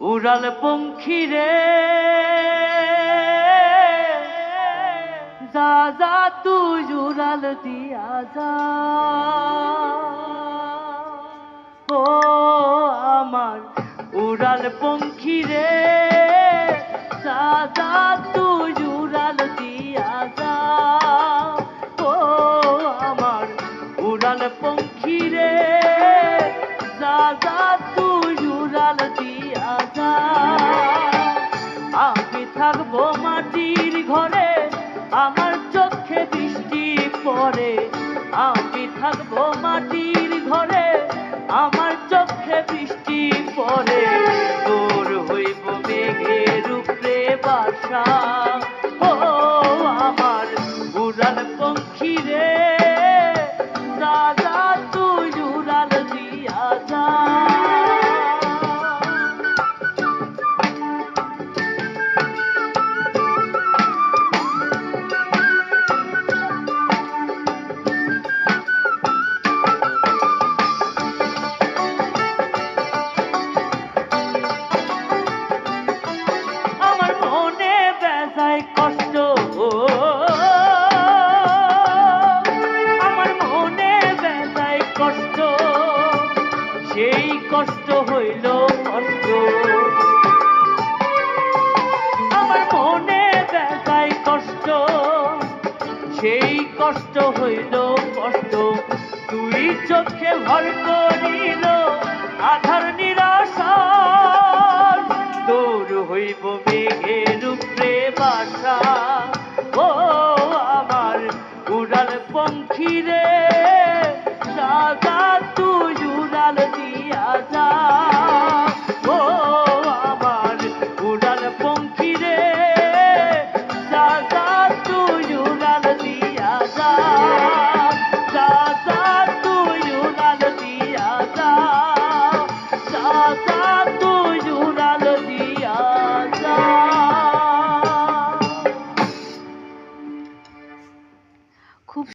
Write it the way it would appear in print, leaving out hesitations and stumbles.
উড়াল পঙ্খী রে যা যা তুই উড়াল দিয়া যা ও আমার উড়াল পঙ্খী রে যা যা তুই উড়াল দিয়া যা ও আমার উড়াল পঙ্খী রে যা যা তুই উড়াল দিয়া যা আমি থাকবো মাটির ঘরে আমার চোখে বৃষ্টি পড়ে আমি থাকবো মাটির ঘরে আমার চোখে বৃষ্টি পড়ে তোর হইব মেঘের উপরে বাসা ও আমার উড়াল পঙ্খী রে যা যা তুই উড়াল দিয়া যা সেই কষ্ট হইল কষ্ট আমার মনে ব্যথায় কষ্ট সেই কষ্ট হইল কষ্ট তুই চোখে ভর করে